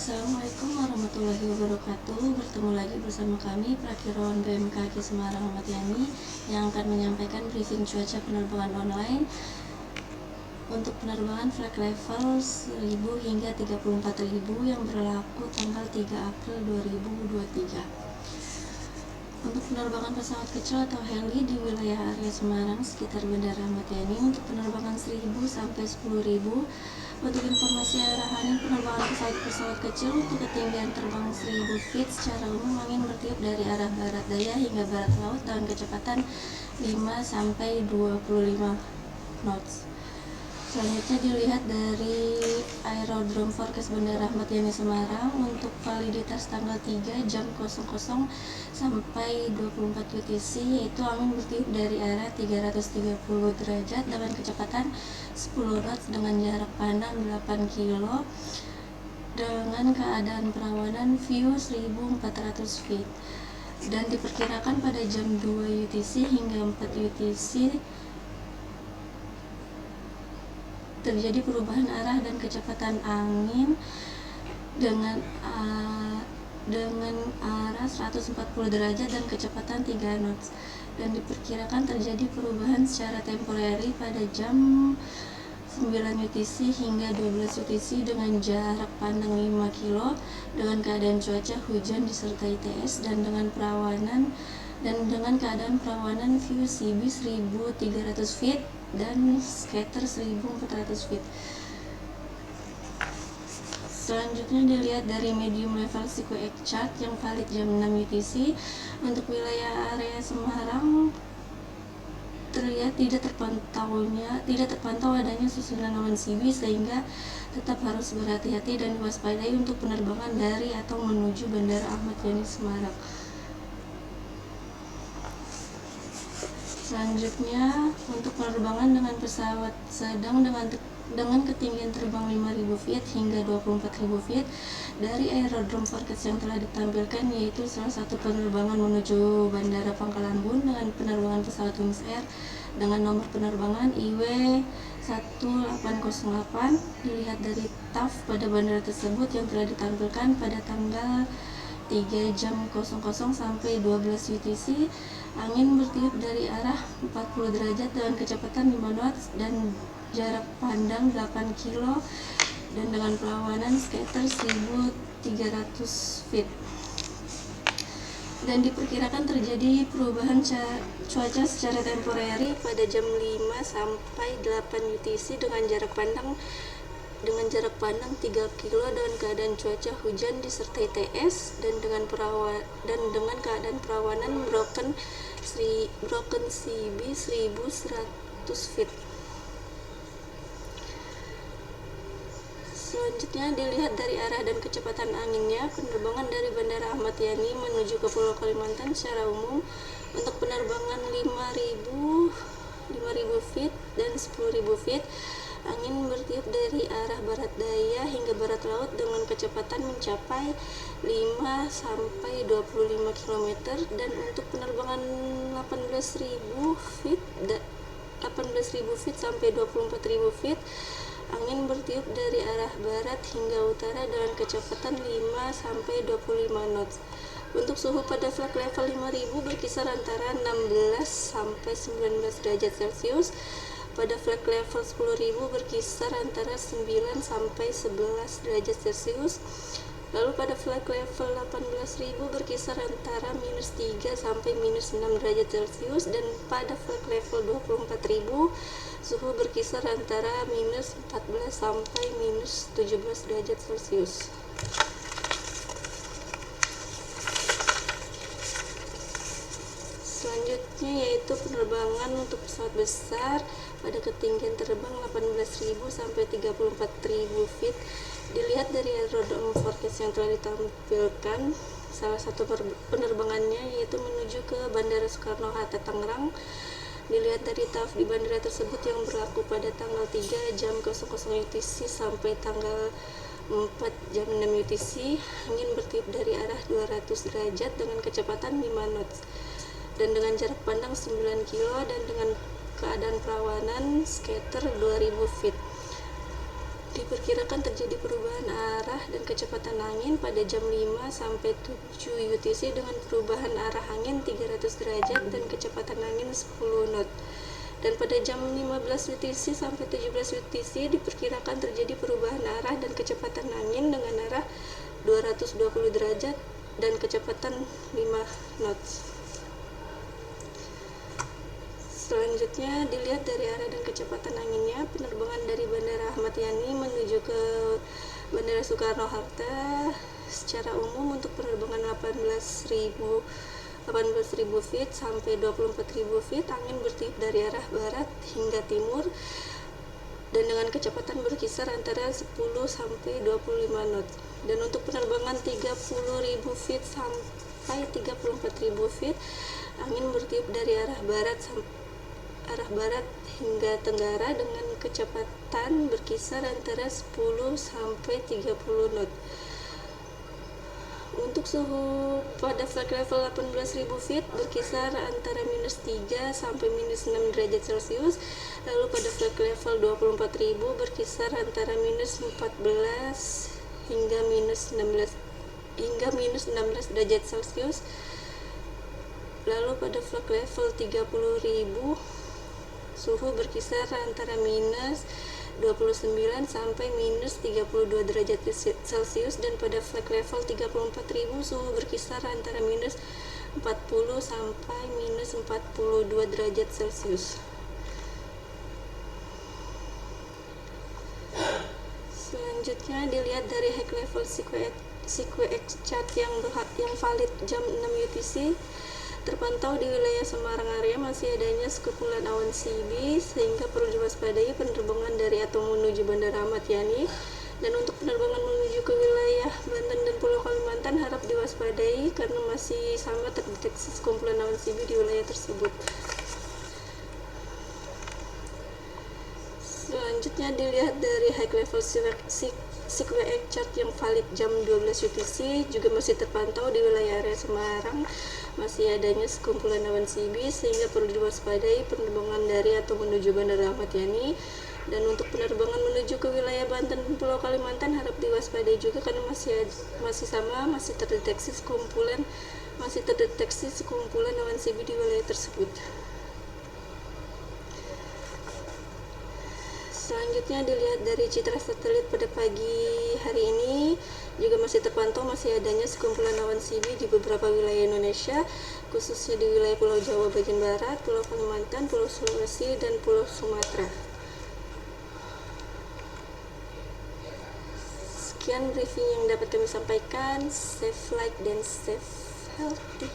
Assalamualaikum warahmatullahi wabarakatuh. Bertemu lagi bersama kami Prakirawan BMKG Semarang Ahmad Yani yang akan menyampaikan briefing cuaca penerbangan online untuk penerbangan flight level 1000 hingga 34.000 yang berlaku tanggal 3 April 2023. Untuk penerbangan pesawat kecil atau heli di wilayah area Semarang sekitar Bandara Ahmad Yani untuk penerbangan 1000 sampai 10.000. Untuk informasi arahan penerbangan pesawat kecil untuk ketinggian terbang 1000 feet secara umum angin bertiup dari arah barat daya hingga barat laut dengan kecepatan 5 sampai 25 knots. Selanjutnya dilihat dari Aerodrome Forecast Bandara Ahmad Yani Semarang untuk validitas tanggal 3 jam 00 sampai 24 UTC, yaitu angin bertiup dari arah 330 derajat dengan kecepatan 10 knots dengan jarak pandang 8 kilo dengan keadaan perawanan view 1400 feet, dan diperkirakan pada jam 2 UTC hingga 4 UTC terjadi perubahan arah dan kecepatan angin dengan arah 140 derajat dan kecepatan 3 knots, dan diperkirakan terjadi perubahan secara temporary pada jam 9 UTC hingga 12 UTC dengan jarak pandang 5 kilo dengan keadaan cuaca hujan disertai TS dan dengan keadaan perawanan view CB 1300 feet dan scatter 1400 feet. Selanjutnya dilihat dari medium level SkyWays chart yang valid jam 6 UTC. Untuk wilayah area Semarang terlihat tidak terpantau adanya susunan awan CB, sehingga tetap harus berhati-hati dan waspadai untuk penerbangan dari atau menuju Bandara Ahmad Yani Semarang. Selanjutnya untuk penerbangan dengan pesawat sedang dengan ketinggian terbang 5.000 feet hingga 24.000 feet dari Aerodrome Forecast yang telah ditampilkan, yaitu salah satu penerbangan menuju Bandara Pangkalan Bun dengan penerbangan pesawat Wings Air dengan nomor penerbangan IW 1808. Dilihat dari TAF pada bandara tersebut yang telah ditampilkan pada tanggal 3 jam 00 sampai 12 UTC, angin bertiup dari arah 40 derajat dengan kecepatan 5 knots dan jarak pandang 8 kilo dan dengan perawanan scatter 1300 feet, dan diperkirakan terjadi perubahan cuaca secara temporary pada jam 5 sampai 8 UTC dengan jarak pandang 3 kilo dengan keadaan cuaca hujan disertai TS dan dengan keadaan perawanan broken CB 1100 feet. Selanjutnya dilihat dari arah dan kecepatan anginnya. Penerbangan dari Bandara Ahmad Yani menuju ke Pulau Kalimantan secara umum untuk penerbangan 5.000 feet dan 10.000 feet, angin bertiup dari arah barat daya hingga barat laut dengan kecepatan mencapai 5 sampai 25 km, dan untuk penerbangan 18.000 feet sampai 24.000 feet, angin bertiup dari arah barat hingga utara dengan kecepatan 5 sampai 25 knots. Untuk suhu pada flight level 5000 berkisar antara 16 sampai 19 derajat Celcius. Pada flight level 10.000 berkisar antara 9 sampai 11 derajat Celcius. Lalu pada flight level 18.000 berkisar antara -3 sampai -6 derajat Celcius, dan pada flight level 24.000 suhu berkisar antara -14 sampai -17 derajat Celcius. Selanjutnya yaitu penerbangan untuk pesawat besar pada ketinggian terbang 18.000 sampai 34.000 feet. Dilihat dari Aerodrome Forecast yang telah ditampilkan, salah satu penerbangannya yaitu menuju ke Bandara Soekarno-Hatta Tangerang. Dilihat dari TAF di bandara tersebut yang berlaku pada tanggal 3 jam 00 UTC sampai tanggal 4 jam 6 UTC, angin bertiup dari arah 200 derajat dengan kecepatan 5 knots dan dengan jarak pandang 9 kilo dan dengan keadaan perawanan scatter 2000 feet. Diperkirakan terjadi perubahan arah dan kecepatan angin pada jam 5 sampai 7 UTC dengan perubahan arah angin 300 derajat dan kecepatan angin 10 knot. Dan pada jam 15 UTC sampai 17 UTC diperkirakan terjadi perubahan arah dan kecepatan angin dengan arah 220 derajat dan kecepatan 5 knots. Selanjutnya dilihat dari arah dan kecepatan anginnya, penerbangan dari Bandara Ahmad Yani menuju ke Bandara Soekarno-Hatta secara umum untuk penerbangan 18.000 feet sampai 24.000 feet, angin bertiup dari arah barat hingga timur dan dengan kecepatan berkisar antara 10 sampai 25 knot. Dan untuk penerbangan 30.000 feet sampai 34.000 feet, angin bertiup dari arah barat hingga tenggara dengan kecepatan berkisar antara 10 sampai 30 knot. Untuk suhu pada flight level 18.000 feet berkisar antara -3 sampai -6 derajat Celcius, lalu pada flight level 24.000 berkisar antara -14 hingga -16 derajat Celcius, lalu pada flight level 30.000 suhu berkisar antara -29 sampai -32 derajat Celcius, dan pada flight level 34.000 suhu berkisar antara -40 sampai -42 derajat Celcius. Selanjutnya dilihat dari high level CQX chart yang valid jam 6 UTC. Terpantau di wilayah Semarang area masih adanya sekumpulan awan CB sehingga perlu diwaspadai penerbangan dari atau menuju Bandara Ahmad Yani. Dan untuk penerbangan menuju ke wilayah Banten dan Pulau Kalimantan harap diwaspadai karena masih sama terdeteksi sekumpulan awan CB di wilayah tersebut. Selanjutnya dilihat dari high level CQX chart yang valid jam 12 UTC, juga masih terpantau di wilayah area Semarang masih adanya sekumpulan awan CB sehingga perlu diwaspadai penerbangan dari atau menuju Bandara Ahmad Yani. Dan untuk penerbangan menuju ke wilayah Banten dan Pulau Kalimantan harap diwaspadai juga karena masih terdeteksi sekumpulan awan CB di wilayah tersebut. Selanjutnya dilihat dari citra satelit pada pagi hari ini, juga masih terpantau masih adanya sekumpulan awan CB di beberapa wilayah Indonesia, khususnya di wilayah Pulau Jawa bagian barat, Pulau Kalimantan, Pulau Sulawesi, dan Pulau Sumatera. Sekian briefing yang dapat kami sampaikan. Safe flight dan safe healthy.